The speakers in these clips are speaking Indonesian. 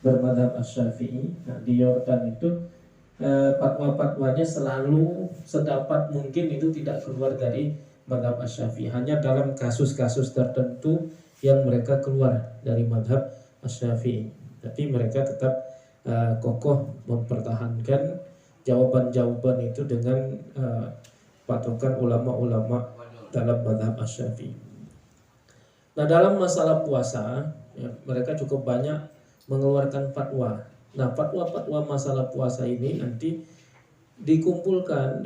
bermadhab Asy-Syafi'i. Nah, di Yordan itu fatwa-fatwanya selalu sedapat mungkin itu tidak keluar dari madhab Asy-Syafi'i. Hanya dalam kasus-kasus tertentu yang mereka keluar dari madhab Asy-Syafi'i. Tapi mereka tetap kokoh mempertahankan jawaban-jawaban itu dengan patokan ulama-ulama dalam madhab Asy-Syafi'i. Nah, dalam masalah puasa ya, mereka cukup banyak mengeluarkan fatwa. Nah, fatwa-fatwa masalah puasa ini nanti dikumpulkan,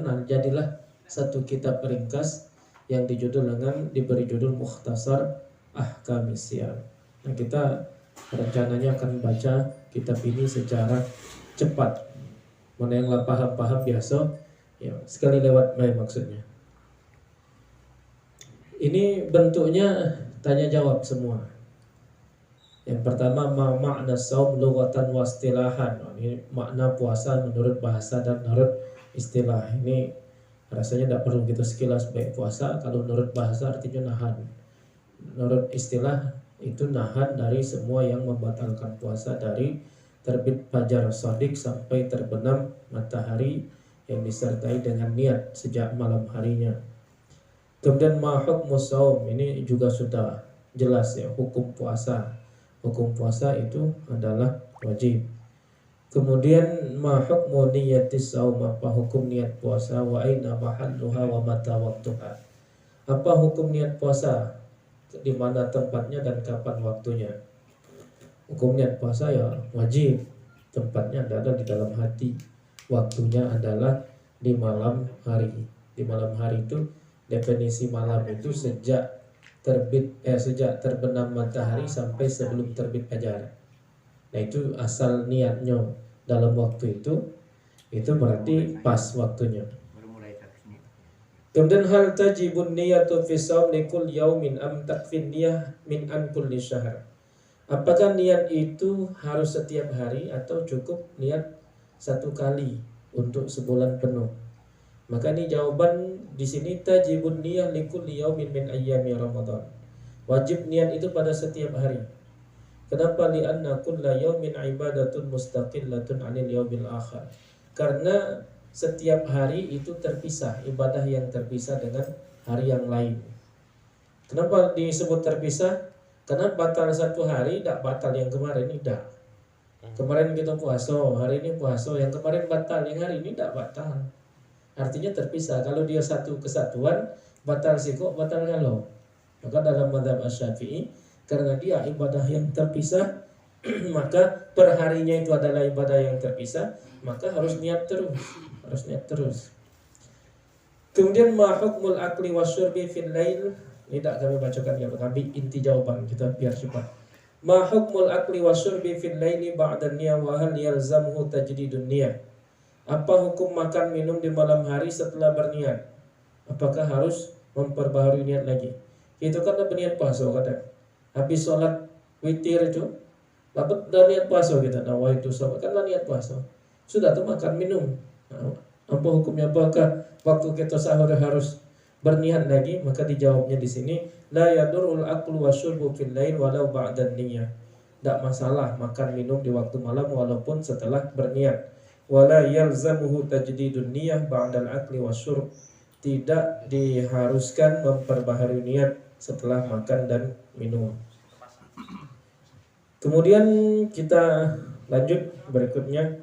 nah jadilah satu kitab ringkas yang diberi judul Mukhtasar Ahkamis Syiyam. Nah, kita rencananya akan baca kitab ini secara cepat. Mana yang paham biasa, ya sekali lewat maksudnya. Ini bentuknya tanya jawab semua. Yang pertama, makna shaum lughatan wa istilahan. Ini makna puasa menurut bahasa dan menurut istilah. Ini rasanya tidak perlu kita sekilas baik puasa. Kalau menurut bahasa artinya nahan. Menurut istilah itu nahan dari semua yang membatalkan puasa, dari terbit fajar shadiq sampai terbenam matahari yang disertai dengan niat sejak malam harinya. Kemudian ma hukmus shaum, ini juga sudah jelas ya, hukum puasa. Hukum puasa itu adalah wajib. Kemudian ma hukmu niyatis shaum, apa hukum niat puasa, wa aina mahalluha wa mata waqtuha. Apa hukum niat puasa, di mana tempatnya dan kapan waktunya. Hukum niat puasa ya wajib, tempatnya adalah di dalam hati, waktunya adalah di malam hari. Di malam hari itu definisi malam itu sejak terbenam matahari sampai sebelum terbit fajar. Nah, itu asal niatnya dalam waktu itu berarti pas waktunya. Kemudian hal tajibun niyatu fi shaum likul yaumin am takfin niyah min an kulli syahr. Apakah niat itu harus setiap hari atau cukup niat satu kali untuk sebulan penuh? Maka ini jawaban di sini, tajibun niyah likulli yaumin min ayyami Ramadan. Wajib niat itu pada setiap hari. Kenapa? Li'anna kulla yaumin ibadatun mustaqillatun 'anil yaumil akhar. Karena setiap hari itu terpisah, ibadah yang terpisah dengan hari yang lain. Kenapa disebut terpisah? Karena batal satu hari tidak batal yang kemarin, tidak. Kemarin kita puasa, hari ini puasa, yang kemarin batal, yang hari ini tidak batal. Artinya terpisah. Kalau dia satu kesatuan, batal sikok, batal kalau. Maka dalam mazhab Asy-Syafi'i, karena dia ibadah yang terpisah, maka perharinya itu adalah ibadah yang terpisah, maka harus niat terus. Kemudian ma hukmul akli wasyurbi fil lail. Tidak kami bacakan ya, kami inti jawaban kita biar cepat. Ma hukmul akli wasyurbi fil laili ba'da niyah wa hal yalzamuhu tajdidun niyah. Apa hukum makan minum di malam hari setelah berniat? Apakah harus memperbaharui niat lagi? Itu kan berniat puasa kadang. Habis sholat witir itu, dapat niat puasa kita. Nah, itu sholat kan niat puasa. Sudah tuh makan minum. Nah, apa hukumnya? Apakah waktu kita sahur harus berniat lagi? Maka dijawabnya di sini, la yadurul aklu wasyurbu fil lail walau ba'da niyah. Tidak masalah makan minum di waktu malam walaupun setelah berniat. Wala yalzamuhu tajdidun niyah ba'dal akli wasyurb. Tidak diharuskan memperbaharui niat setelah makan dan minum. Kemudian kita lanjut berikutnya.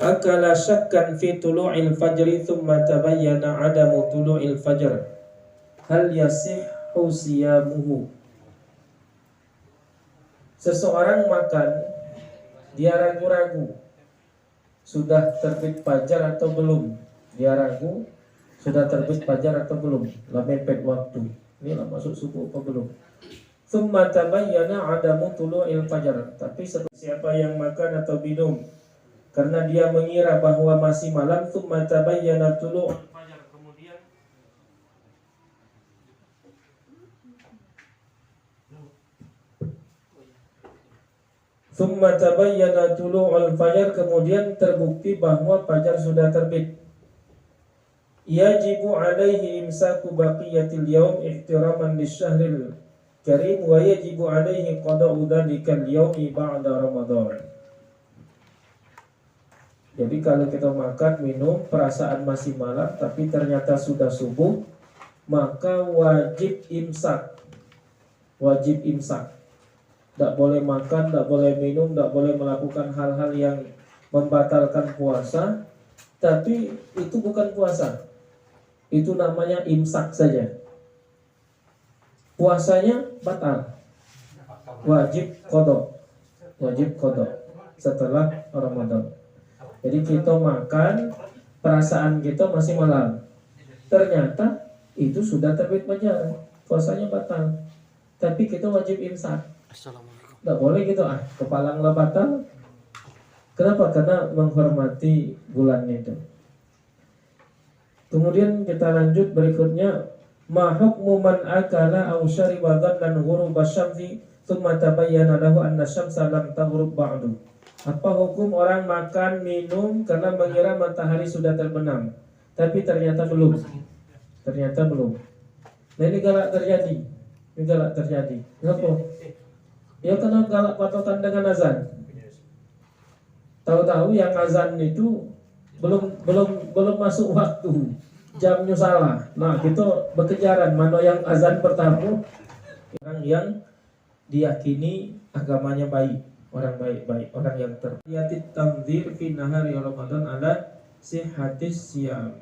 Akala syakkan fi tulu'il fajri thumma tabayyana adamu tulu'il fajr. Hal yasihhu siyamuhu. Seseorang makan, dia ragu-ragu sudah terbit fajar atau belum. Dia ragu sudah terbit fajar atau belum, mepet waktu. Ini masuk subuh apa belum? Tsumma tabayyana adamu tulu'il fajar. Tapi siapa yang makan atau minum karena dia mengira bahwa masih malam, tsumma tabayyana tulu'il fajar, kemudian tsumma tabayyana tulu'il fajar, kemudian terbukti bahwa fajar sudah terbit. Yajibu alaihi imsaku baqiyatil yaum ihtiraman lisyahril karim wa yajibu alaihi qada'u dzalikal yaumi ba'da Ramadan. Jadi kalau kita makan minum perasaan masih malam tapi ternyata sudah subuh, maka wajib imsak. Wajib imsak. Tidak boleh makan, tidak boleh minum, tidak boleh melakukan hal-hal yang membatalkan puasa. Tapi itu bukan puasa. Itu namanya imsak saja. Puasanya batal. Wajib qadha. Wajib qadha setelah Ramadan. Jadi kita makan, perasaan kita masih malam. Ternyata itu sudah terbit fajar, puasanya batal. Tapi kita wajib imsak. Tidak boleh gitu, kepala nggak batal. Kenapa? Karena menghormati bulan itu. Kemudian kita lanjut berikutnya, ma hukmu man akala aw syariba dhannan ghurub asy-syamsi tsumma tabayyana lahu anna asy-syamsa lam taghrub ba'du. Apa hukum orang makan minum karena mengira matahari sudah terbenam, tapi ternyata belum. Ternyata belum. Nah ini galak terjadi. Ini galak terjadi. Kenapa? Ya karena galak patokan dengan azan. Tahu-tahu yang azan itu belum masuk waktu, jamnya salah. Nah kita berkejaran mana yang azan pertama, yang diyakini agamanya baik, orang baik-baik, orang yang terhati tanzir fi nahari Ramadan ala sihhatis siyam.